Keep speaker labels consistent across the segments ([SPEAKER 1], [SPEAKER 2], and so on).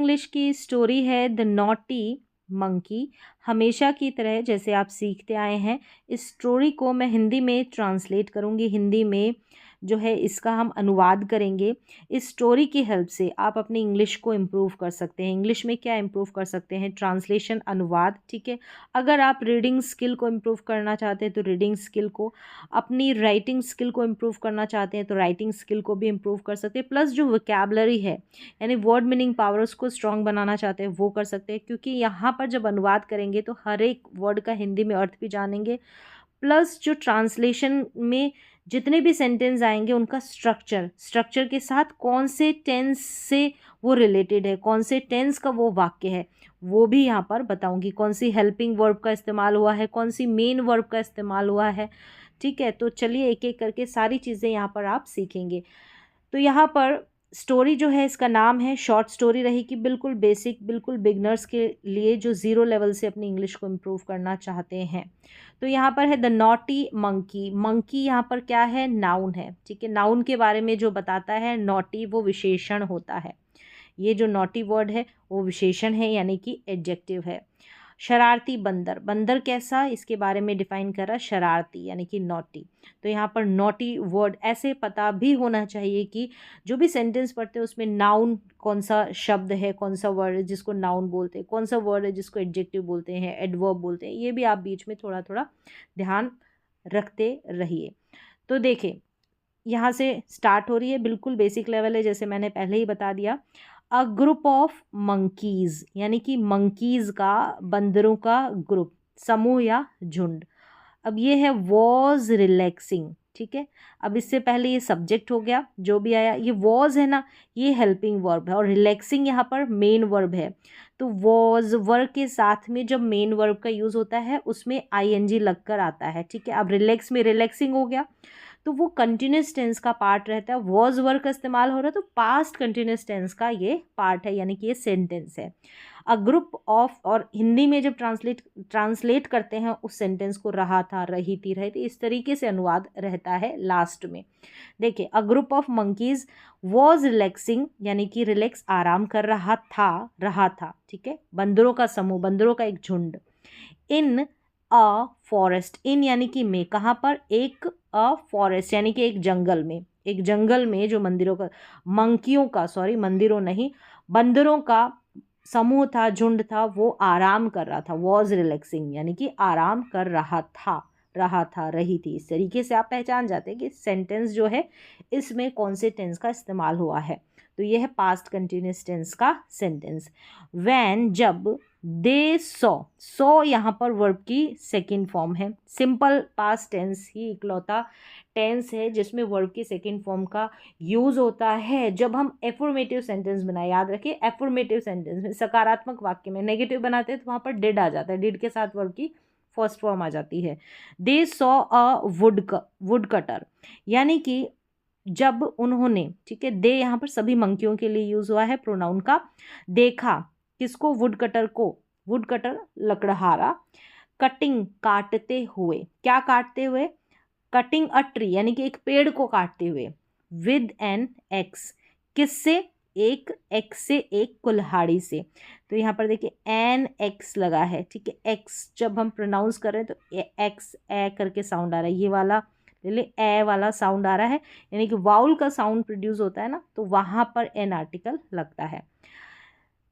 [SPEAKER 1] English की story है the naughty monkey. हमेशा की तरह जैसे आप सीखते आए हैं, इस स्टोरी को मैं हिंदी में ट्रांसलेट करूँगी, हिंदी में जो है इसका हम अनुवाद करेंगे। इस स्टोरी की हेल्प से आप अपनी इंग्लिश को इम्प्रूव कर सकते हैं। इंग्लिश में क्या इम्प्रूव कर सकते हैं? ट्रांसलेशन, अनुवाद, ठीक है। अगर आप रीडिंग स्किल को इम्प्रूव करना चाहते हैं तो रीडिंग स्किल को, अपनी राइटिंग स्किल को इम्प्रूव करना चाहते हैं तो राइटिंग स्किल को भी इम्प्रूव कर सकते हैं। प्लस जो वोकैबुलरी है यानी वर्ड मीनिंग पावर, उसको स्ट्रॉन्ग बनाना चाहते हैं वो कर सकते हैं, क्योंकि यहाँ पर जब अनुवाद करेंगे तो हर एक वर्ड का हिंदी में अर्थ भी जानेंगे। प्लस जो ट्रांसलेशन में जितने भी सेंटेंस आएंगे उनका स्ट्रक्चर के साथ कौन से टेंस से वो रिलेटेड है, कौन से टेंस का वो वाक्य है, वो भी यहाँ पर बताऊंगी। कौन सी हेल्पिंग वर्ब का इस्तेमाल हुआ है, कौन सी मेन वर्ब का इस्तेमाल हुआ है, ठीक है। तो चलिए एक एक करके सारी चीज़ें यहाँ पर आप सीखेंगे। तो यहाँ पर स्टोरी जो है, इसका नाम है, शॉर्ट स्टोरी रहेगी, बिल्कुल बेसिक, बिल्कुल बिगनर्स के लिए जो ज़ीरो लेवल से अपनी इंग्लिश को इम्प्रूव करना चाहते हैं। तो यहाँ पर है द नॉटी मंकी। मंकी यहाँ पर क्या है? नाउन है, ठीक है। नाउन के बारे में जो बताता है, नॉटी वो विशेषण होता है। ये जो नॉटी वर्ड है वो विशेषण है, यानी कि एडजेक्टिव है। शरारती बंदर, बंदर कैसा, इसके बारे में डिफाइन करा, शरारती यानी कि नॉटी। तो यहाँ पर नॉटी वर्ड ऐसे पता भी होना चाहिए कि जो भी सेंटेंस पढ़ते हैं उसमें नाउन कौन सा शब्द है, कौन सा वर्ड है जिसको नाउन बोलते हैं, कौन सा वर्ड है जिसको एडजेक्टिव बोलते हैं, एडवर्ब बोलते हैं। ये भी आप बीच में थोड़ा थोड़ा ध्यान रखते रहिए। तो देखिए यहाँ से स्टार्ट हो रही है, बिल्कुल बेसिक लेवल है, जैसे मैंने पहले ही बता दिया। अ ग्रुप ऑफ मंकीज, यानी कि मंकीज का, बंदरों का ग्रुप, समूह या झुंड। अब ये है वॉज रिलैक्सिंग, ठीक है। अब इससे पहले ये सब्जेक्ट हो गया, जो भी आया, ये वॉज है ना, ये हेल्पिंग वर्ब है, और रिलैक्सिंग यहाँ पर मेन वर्ब है। तो वॉज वर्ब के साथ में जब मेन वर्ब का यूज़ होता है उसमें आईएनजी लगकर आता है, ठीक है। अब रिलैक्स में रिलैक्सिंग हो गया तो वो कंटिन्यूस टेंस का पार्ट रहता है। वॉज वर्ब का इस्तेमाल हो रहा है तो पास्ट कंटिन्यूस टेंस का ये पार्ट है, यानी कि ये सेंटेंस है। अ ग्रुप ऑफ, और हिंदी में जब ट्रांसलेट करते हैं उस सेंटेंस को, रहा था, रही थी, रहे थे, इस तरीके से अनुवाद रहता है लास्ट में। देखिए, a group of monkeys was relaxing, यानी कि रिलैक्स, आराम कर रहा था, ठीक है। बंदरों का समूह, बंदरों का एक झुंड। इन अ फॉरेस्ट, इन यानी कि में, कहाँ पर? एक, अ फॉरेस्ट यानी कि एक जंगल में, एक जंगल में जो मंदिरों का, मंकियों का, सॉरी मंदिरों नहीं, बंदरों का समूह था, झुंड था, वो आराम कर रहा था। वॉज रिलैक्सिंग यानी कि आराम कर रहा था, रही थी। इस तरीके से आप पहचान जाते हैं कि सेंटेंस जो है इसमें कौन से टेंस का इस्तेमाल हुआ है। तो ये है पास्ट कंटिन्यूस टेंस का सेंटेंस। व्हेन, जब, दे सॉ यहाँ पर वर्ब की सेकंड फॉर्म है। सिंपल पास्ट टेंस ही इकलौता टेंस है जिसमें वर्ब की सेकंड फॉर्म का यूज होता है जब हम एफर्मेटिव सेंटेंस बनाए। याद रखिए, एफर्मेटिव सेंटेंस में, सकारात्मक वाक्य में नेगेटिव बनाते हैं तो वहाँ पर डिड आ जाता है, डिड के साथ वर्ब की फर्स्ट फॉर्म आ जाती है। They saw a would cutter, यानी कि जब उन्होंने, ठीक है, दे यहाँ पर सभी मंकियों के लिए यूज हुआ है प्रोनाउन का। देखा किसको? वुड कटर को, वुड कटर लकड़हारा। कटिंग, काटते हुए, क्या काटते हुए? कटिंग अ ट्री यानी कि एक पेड़ को काटते हुए। विद एन एक्स, किससे? एक एक्स से, एक कुल्हाड़ी से। तो यहाँ पर देखिए एन एक्स लगा है, ठीक है। एक्स जब हम प्रोनाउंस कर रहे हैं तो एक्स, ए करके साउंड आ रहा है, ये वाला ले, ए वाला साउंड आ रहा है, यानी कि वाउल का साउंड प्रोड्यूस होता है ना, तो वहाँ पर एन आर्टिकल लगता है।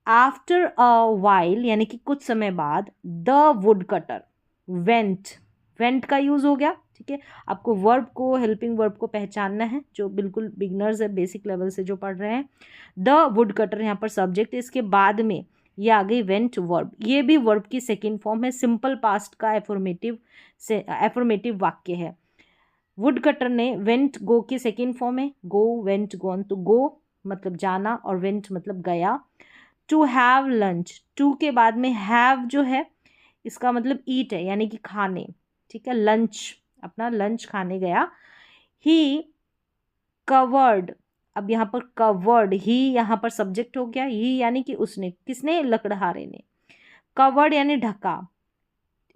[SPEAKER 1] आफ्टर अ वाइल यानी कि कुछ समय बाद, द वुड कटर वेंट का यूज हो गया, ठीक है। आपको वर्ब को, हेल्पिंग वर्ब को पहचानना है, जो बिल्कुल बिगनर्स है, बेसिक लेवल से जो पढ़ रहे हैं। द वुड कटर यहाँ पर सब्जेक्ट है, इसके बाद में ये आ गई वेंट वर्ब। ये भी वर्ब की सेकेंड फॉर्म है, सिंपल पास्ट का एफर्मेटिव वाक्य है। वुड कटर ने, वेंट गो की सेकेंड फॉर्म है, गो, वेंट, गॉन। तो गो मतलब जाना और वेंट मतलब गया। टू हैव लंच, टू के बाद में हैव जो है इसका मतलब ईट है, यानी कि खाने, ठीक है। लंच, अपना लंच खाने गया। ही कवर्ड, अब यहाँ पर कवर्ड, ही यहाँ पर सब्जेक्ट हो गया, ही यानी कि उसने, किसने? लकड़हारे ने। कवर्ड यानी ढका,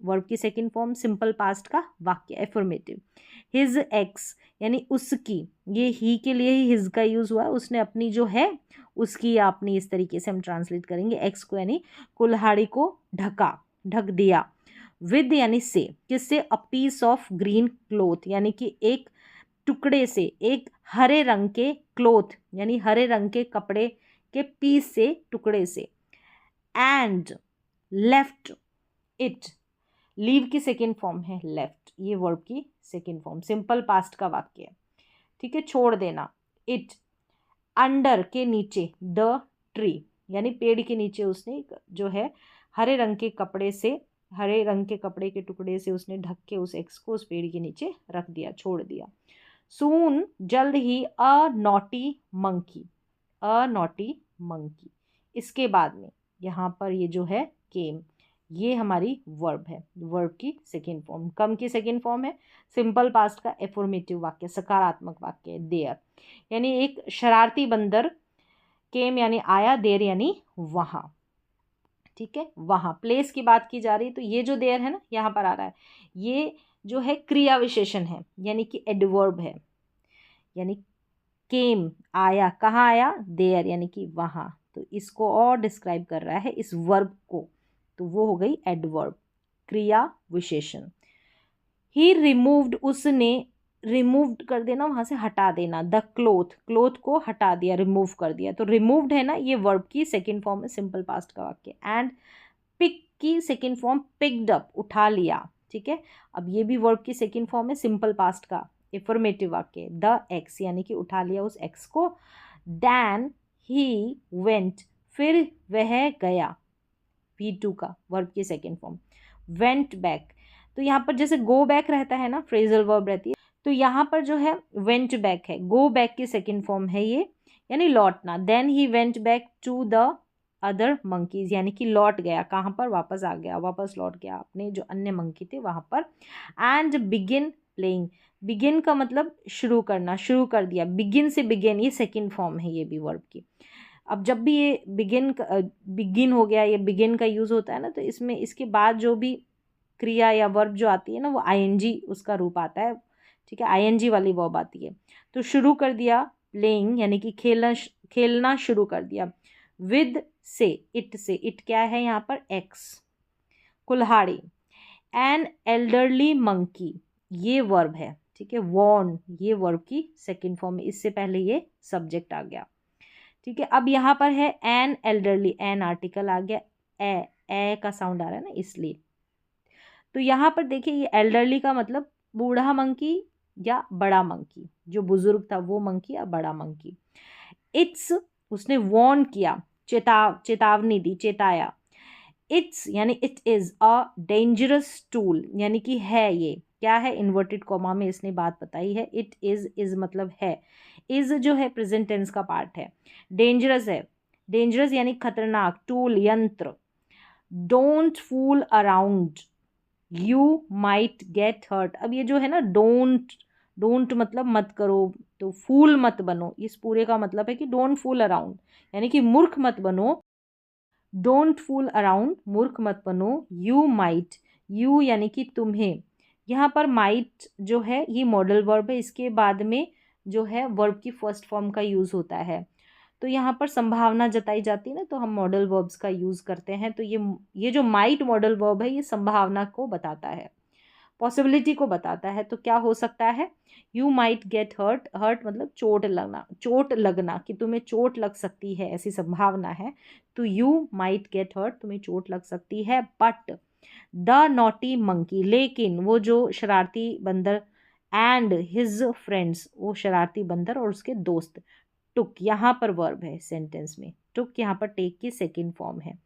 [SPEAKER 1] वर्ब की सेकंड फॉर्म सिंपल पास्ट का वाक्य एफर्मेटिव। हिज एक्स यानी उसकी, ये ही के लिए ही हिज का यूज हुआ है, उसने अपनी जो है उसकी या अपनी, इस तरीके से हम ट्रांसलेट करेंगे एक्स को, यानी कुल्हाड़ी को ढका, ढक दिया। विद यानी से, किससे, a piece of green cloth यानी कि एक टुकड़े से, एक हरे रंग के क्लोथ यानी हरे रंग के कपड़े के पीस से, टुकड़े से। एंड लेफ्ट इट, लीव की सेकेंड फॉर्म है लेफ्ट, ये वर्ब की सेकेंड फॉर्म सिंपल पास्ट का वाक्य है, ठीक है, छोड़ देना। इट, अंडर के नीचे, द ट्री यानी पेड़ के नीचे उसने जो है हरे रंग के कपड़े से, हरे रंग के कपड़े के टुकड़े से उसने ढक के उस एक्स को उस पेड़ के नीचे रख दिया, छोड़ दिया। सून जल्द ही, a naughty monkey, a naughty monkey, इसके बाद में यहाँ पर ये जो है केम, ये हमारी वर्ब है, वर्ब की सेकेंड फॉर्म। कम की सेकेंड फॉर्म है सिंपल पास्ट का एफर्मेटिव वाक्य, सकारात्मक वाक्य है, देयर यानी एक शरारती बंदर, केम यानी आया, देर यानी वहाँ, ठीक है, वहाँ। प्लेस की बात की जा रही है तो ये जो देयर है ना यहाँ पर आ रहा है, ये जो है क्रिया विशेषण है यानी कि एडवर्ब है, यानी केम आया, कहाँ आया, देयर यानी कि वहाँ, तो इसको और डिस्क्राइब कर रहा है इस वर्ब को, तो वो हो गई एडवर्ब, क्रिया विशेषण। ही रिमूव्ड, उसने, रिमूव्ड कर देना, वहां से हटा देना, द क्लोथ, क्लोथ को हटा दिया, रिमूव कर दिया, तो रिमूव्ड है ना, ये वर्ब की सेकेंड फॉर्म है सिंपल पास्ट का वाक्य। एंड पिक की सेकेंड फॉर्म पिक्ड अप, उठा लिया, ठीक है, अब ये भी वर्ब की सेकेंड फॉर्म है सिंपल पास्ट का एफर्मेटिव वाक्य, द एक्स यानी कि उठा लिया उस एक्स को। देन ही वेंट, फिर वह गया, V2 का वर्ब की सेकेंड फॉर्म। वेंट बैक, तो यहाँ पर जैसे गो बैक रहता है ना, फ्रेजल वर्ब रहती है, तो यहाँ पर जो है वेंट बैक है, गो बैक की सेकेंड फॉर्म है ये, यानी लौटना। Then he went back to the other monkeys यानी कि लौट गया, कहाँ पर, वापस आ गया, वापस लौट गया अपने जो अन्य मंकी थे वहाँ पर। एंड बिगिन प्लेइंग, बिगिन का मतलब शुरू करना, शुरू कर दिया, बिगिन से बिगिन, ये सेकेंड फॉर्म है ये भी वर्ब की। अब जब भी ये बिगिन हो गया, ये बिगिन का यूज़ होता है ना, तो इसमें इसके बाद जो भी क्रिया या वर्ब जो आती है ना, वो आईएनजी उसका रूप आता है, ठीक है, आईएनजी वाली वर्ब आती है। तो शुरू कर दिया प्लेइंग यानी कि खेलना शुरू कर दिया। विद से, इट से, इट क्या है यहाँ पर, एक्स, कुल्हाड़ी। एन एल्डरली मंकी, ये वर्ब है, ठीक है, वॉर्न, ये वर्ब की सेकेंड फॉर्म है, इससे पहले ये सब्जेक्ट आ गया, ठीक है। अब यहाँ पर है एन एल्डरली, एन आर्टिकल आ गया, ए का साउंड आ रहा है ना इसलिए। तो यहाँ पर देखिए ये एल्डरली का मतलब बूढ़ा मंकी या बड़ा मंकी, जो बुजुर्ग था वो मंकी या बड़ा मंकी। इट्स, उसने वॉर्न किया, चेतावनी दी, चेताया। इट्स यानी it is a dangerous tool यानी कि है, ये क्या है, इन्वर्टेड कॉमा में इसने बात बताई है। इट इज मतलब है, इज जो है प्रेजेंट टेंस का पार्ट है। डेंजरस है, डेंजरस यानी खतरनाक, टूल यंत्र। Don't fool around, you might get hurt, अब ये जो है ना डोंट, डोंट मतलब मत करो, तो फूल मत बनो, इस पूरे का मतलब है कि डोंट फूल अराउंड यानी कि मूर्ख मत बनो, डोंट फूल अराउंड मूर्ख मत बनो। यू माइट, यू यानी कि तुम्हें, यहाँ पर माइट जो है ये मॉडल वर्ब है, इसके बाद में जो है वर्ब की फर्स्ट फॉर्म का यूज़ होता है, तो यहाँ पर संभावना जताई जाती है ना, तो हम मॉडल वर्ब्स का यूज़ करते हैं। तो ये जो माइट मॉडल वर्ब है ये संभावना को बताता है, पॉसिबिलिटी को बताता है। तो क्या हो सकता है, you might get hurt, hurt मतलब चोट लगना, चोट लगना, कि तुम्हें चोट लग सकती है, ऐसी संभावना है, तो यू माइट गेट हर्ट, तुम्हें चोट लग सकती है। बट द नॉटी मंकी, लेकिन वो जो शरारती बंदर, एंड हिज फ्रेंड्स, वो शरारती बंदर और उसके दोस्त। टुक यहाँ पर वर्ब है सेंटेंस में, टुक यहाँ पर टेक की सेकेंड फॉर्म है।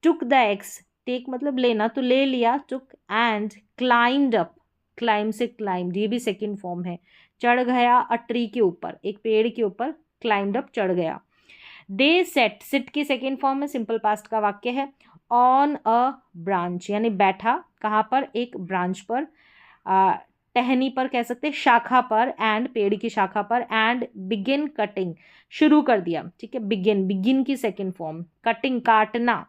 [SPEAKER 1] टुक द एक्स, टेक मतलब लेना, तो ले लिया टुक। एंड क्लाइंड अप, क्लाइम से क्लाइंड, ये भी सेकेंड फॉर्म है, चढ़ गया अ ट्री के ऊपर, एक पेड़ के ऊपर, क्लाइंड अप चढ़ गया। दे सेट, सिट की सेकेंड फॉर्म में सिंपल पास्ट का वाक्य है। ऑन अ ब्रांच यानी बैठा, कहाँ पर, एक ब्रांच पर, टहनी पर कह सकते हैं, शाखा पर, एंड पेड़ की शाखा पर। एंड बिगिन कटिंग, शुरू कर दिया, ठीक है, बिगिन, बिगिन की सेकेंड फॉर्म, कटिंग काटना।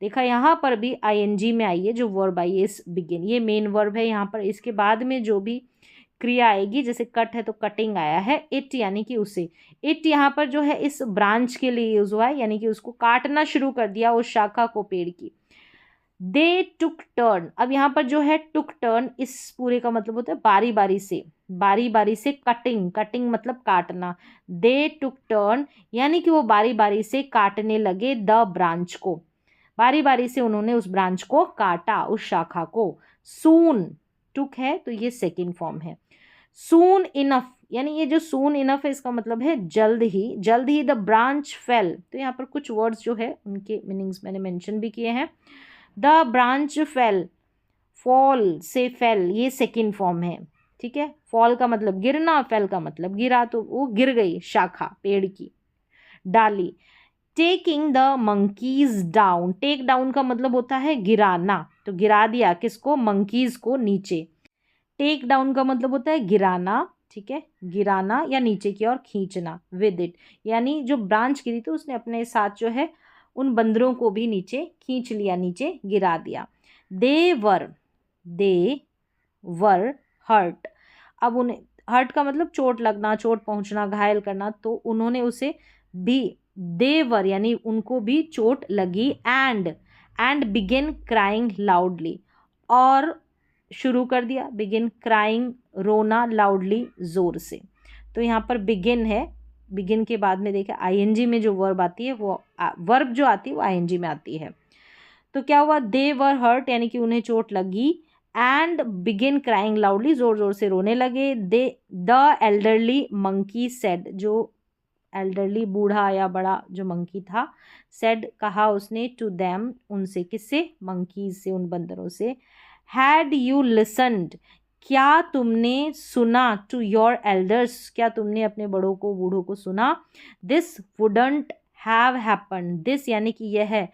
[SPEAKER 1] देखा यहाँ पर भी आईएनजी में आई है जो वर्ब आई है इस बिगिन, ये मेन वर्ब है यहाँ पर। इसके बाद में जो भी क्रिया आएगी, जैसे कट है तो कटिंग आया है, इट यानी कि उसे, इट यहाँ पर जो है इस ब्रांच के लिए यूज हुआ है, यानी कि उसको काटना शुरू कर दिया उस शाखा को पेड़ की। दे टुक टर्न, अब यहाँ पर जो है टुक टर्न इस पूरे का मतलब होता है बारी बारी से कटिंग, कटिंग मतलब काटना। दे टुक टर्न यानी कि वो बारी बारी से काटने लगे द ब्रांच को, बारी बारी से उन्होंने उस ब्रांच को काटा, उस शाखा को। सून, टुक है तो ये सेकेंड फॉर्म है। सून इनफ, यानी ये जो सून इनफ है इसका मतलब है जल्द ही द ब्रांच फेल। तो यहाँ पर कुछ वर्ड्स जो है उनके मीनिंग्स मैंने मेंशन भी किए हैं। द ब्रांच फेल, फॉल से फेल ये सेकेंड फॉर्म है, ठीक है। फॉल का मतलब गिरना, फेल का मतलब गिरा, तो वो गिर गई शाखा पेड़ की, डाली। Taking the monkeys down, take down का मतलब होता है गिराना, तो गिरा दिया किसको, मंकीज को नीचे। टेक डाउन का मतलब होता है गिराना, ठीक है, गिराना या नीचे की ओर खींचना। विद इट यानी जो ब्रांच गिरी तो उसने अपने साथ जो है उन बंदरों को भी नीचे खींच लिया, नीचे गिरा दिया। दे वर हर्ट, अब उन्हें, हर्ट का मतलब चोट लगना, चोट पहुंचना, घायल करना, तो उन्होंने उसे भी, देवर यानी उनको भी चोट लगी। एंड बिगिन क्राइंग लाउडली, और शुरू कर दिया, बिगिन क्राइंग रोना, लाउडली जोर से। तो यहाँ पर बिगिन है, बिगिन के बाद में देखें आईएनजी में जो वर्ब आती है वो वर्ब जो आती है वो आईएनजी में आती है। तो क्या हुआ, दे वर हर्ट यानी कि उन्हें चोट लगी, एंड बिगिन क्राइंग लाउडली जोर जोर से रोने लगे। दे द एल्डरली मंकी सेड, जो एल्डरली बूढ़ा या बड़ा जो मंकी था, सेड कहा उसने, टू देम उनसे, किससे, मंकीज से, उन बंदरों से। हैड यू लिसन्ड, क्या तुमने सुना, टू योर एल्डर्स, क्या तुमने अपने बड़ों को, बूढ़ों को सुना। This wouldn't have happen, this यानी कि यह है,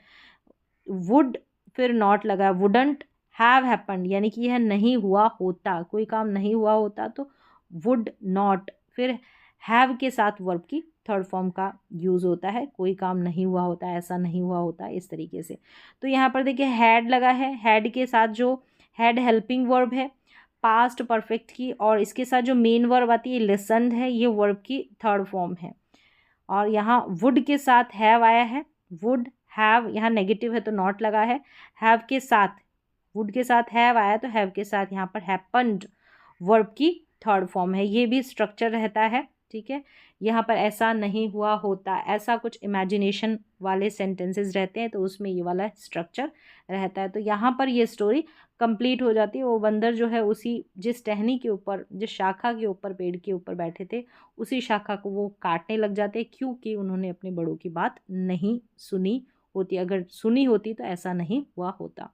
[SPEAKER 1] वुड फिर नॉट लगा, वुडंट हैव हैपन यानी कि यह नहीं हुआ होता, कोई काम नहीं हुआ होता, तो वुड नॉट, फिर हैव के साथ वर्ब की थर्ड फॉर्म का यूज़ होता है, कोई काम नहीं हुआ होता, ऐसा नहीं हुआ होता, इस तरीके से। तो यहाँ पर देखिए हैड लगा है, हैड के साथ जो हैड हेल्पिंग वर्ब है पास्ट परफेक्ट की, और इसके साथ जो मेन वर्ब आती है लिसन्ड है, ये वर्ब की थर्ड फॉर्म है। और यहाँ वुड के साथ हैव आया है, वुड हैव, यहाँ नेगेटिव है तो नॉट लगा है। हैव के साथ, वुड के साथ हैव आया तो हैव के साथ यहाँ पर हैपन्ड वर्ब की थर्ड फॉर्म है, ये भी स्ट्रक्चर रहता है, ठीक है। यहाँ पर ऐसा नहीं हुआ होता, ऐसा कुछ इमेजिनेशन वाले सेंटेंसेस रहते हैं तो उसमें ये वाला स्ट्रक्चर रहता है। तो यहाँ पर ये स्टोरी कंप्लीट हो जाती है। वो बंदर जो है उसी जिस टहनी के ऊपर, जिस शाखा के ऊपर, पेड़ के ऊपर बैठे थे, उसी शाखा को वो काटने लग जाते हैं, क्योंकि उन्होंने अपने बड़ों की बात नहीं सुनी होती, अगर सुनी होती तो ऐसा नहीं हुआ होता।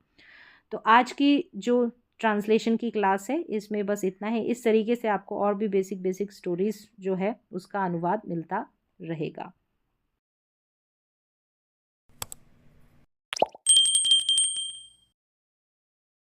[SPEAKER 1] तो आज की जो ट्रांसलेशन की क्लास है इसमें बस इतना है। इस तरीके से आपको और भी बेसिक स्टोरीज जो है उसका अनुवाद मिलता रहेगा।